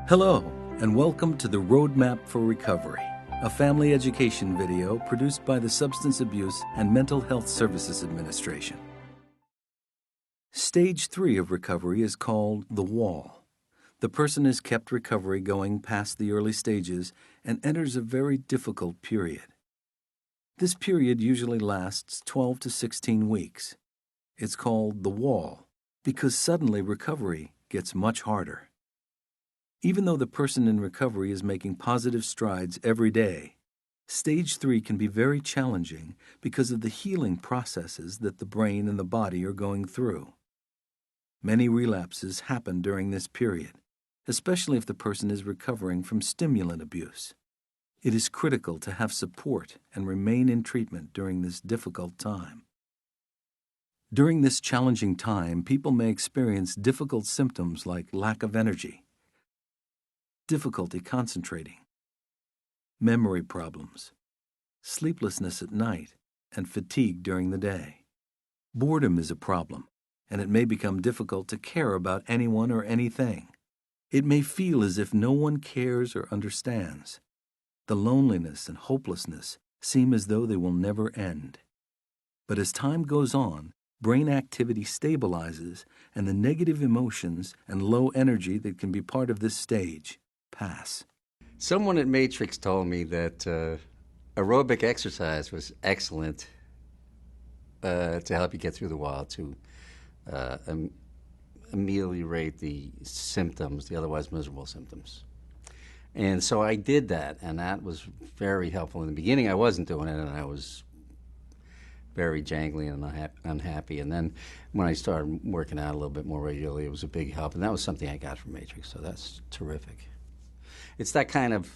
Hello, and welcome to the Roadmap for Recovery, a family education video produced by the Substance Abuse and Mental Health Services Administration. Stage 3 of recovery is called the wall. The person has kept recovery going past the early stages and enters a very difficult period. This period usually lasts 12 to 16 weeks. It's called the wall because suddenly recovery gets much harder. Even though the person in recovery is making positive strides every day, Stage 3 can be very challenging because of the healing processes that the brain and the body are going through. Many relapses happen during this period, especially if the person is recovering from stimulant abuse. It is critical to have support and remain in treatment during this difficult time. During this challenging time, people may experience difficult symptoms like lack of energy, difficulty concentrating, memory problems, sleeplessness at night, and fatigue during the day. Boredom is a problem, and it may become difficult to care about anyone or anything. It may feel as if no one cares or understands. The loneliness and hopelessness seem as though they will never end. But as time goes on, brain activity stabilizes, and the negative emotions and low energy that can be part of this stage pass. Someone at Matrix told me that aerobic exercise was excellent to help you get through the wall, to ameliorate the symptoms, the otherwise miserable symptoms. And so I did that, and that was very helpful. In the beginning, I wasn't doing it, and I was very jangly and unhappy. And then when I started working out a little bit more regularly, it was a big help, and that was something I got from Matrix, so that's terrific. It's that kind of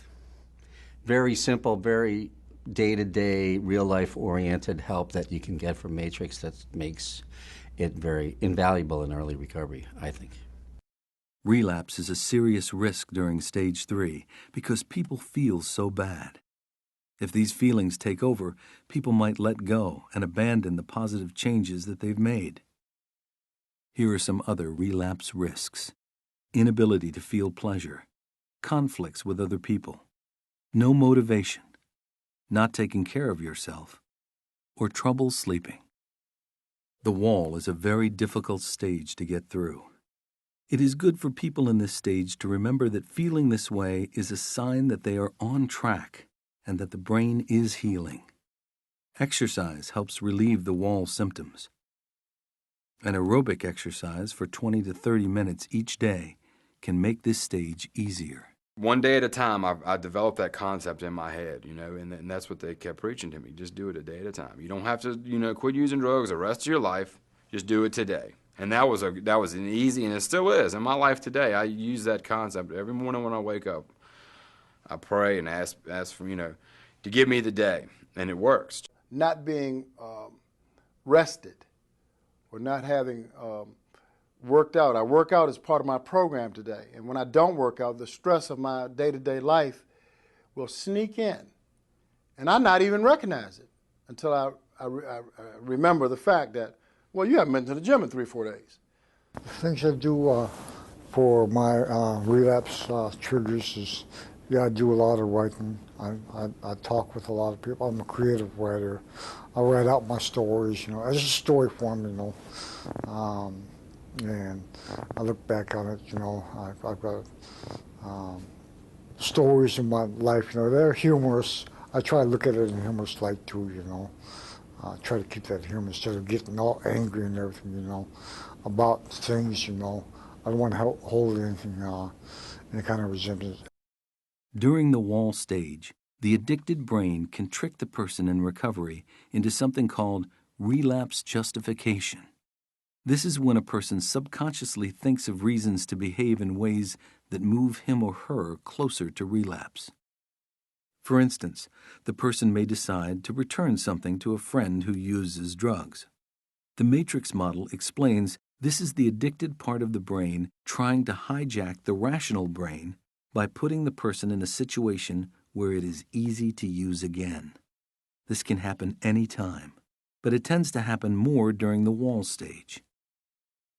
very simple, very day-to-day, real-life-oriented help that you can get from Matrix that makes it very invaluable in early recovery, I think. Relapse is a serious risk during Stage 3 because people feel so bad. If these feelings take over, people might let go and abandon the positive changes that they've made. Here are some other relapse risks: inability to feel pleasure, conflicts with other people, no motivation, not taking care of yourself, or trouble sleeping. The wall is a very difficult stage to get through. It is good for people in this stage to remember that feeling this way is a sign that they are on track and that the brain is healing. Exercise helps relieve the wall symptoms. An aerobic exercise for 20 to 30 minutes each day can make this stage easier. One day at a time, I developed that concept in my head, and that's what they kept preaching to me. Just do it a day at a time. You don't have to, quit using drugs the rest of your life. Just do it today. And that was an easy, and it still is. In my life today, I use that concept every morning when I wake up. I pray and ask for, to give me the day, and it works. Not being rested or not having worked out. I work out as part of my program today, and when I don't work out, the stress of my day-to-day life will sneak in, and I not even recognize it until I remember the fact that, well, you haven't been to the gym in 3-4 days. The things I do for my relapse triggers is, I do a lot of writing. I talk with a lot of people. I'm a creative writer. I write out my stories, as a story form, and I look back on it, I've got stories in my life, they're humorous. I try to look at it in a humorous light too, try to keep that humor instead of getting all angry and everything, about things, I don't want to hold anything, any kind of resentment. During the wall stage, the addicted brain can trick the person in recovery into something called relapse justification. This is when a person subconsciously thinks of reasons to behave in ways that move him or her closer to relapse. For instance, the person may decide to return something to a friend who uses drugs. The Matrix model explains this is the addicted part of the brain trying to hijack the rational brain by putting the person in a situation where it is easy to use again. This can happen any time, but it tends to happen more during the wall stage.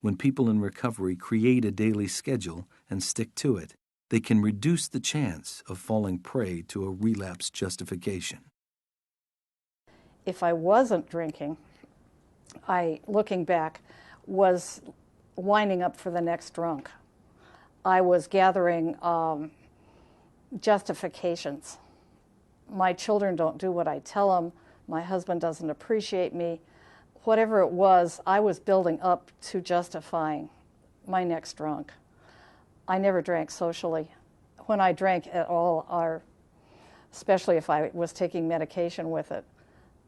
When people in recovery create a daily schedule and stick to it, they can reduce the chance of falling prey to a relapse justification. If I wasn't drinking, I, looking back, was lining up for the next drunk. I was gathering justifications. My children don't do what I tell them. My husband doesn't appreciate me. Whatever it was, I was building up to justifying my next drunk. I never drank socially. When I drank at all, especially if I was taking medication with it,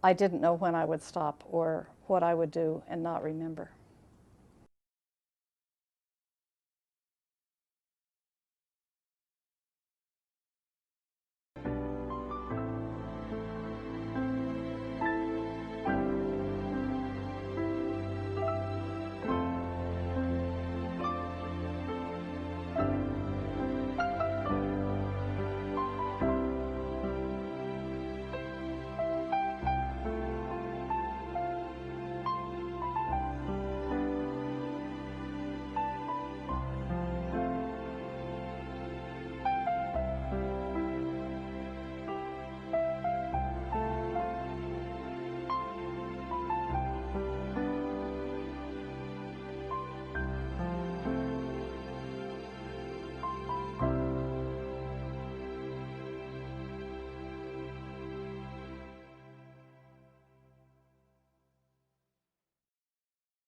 I didn't know when I would stop or what I would do and not remember.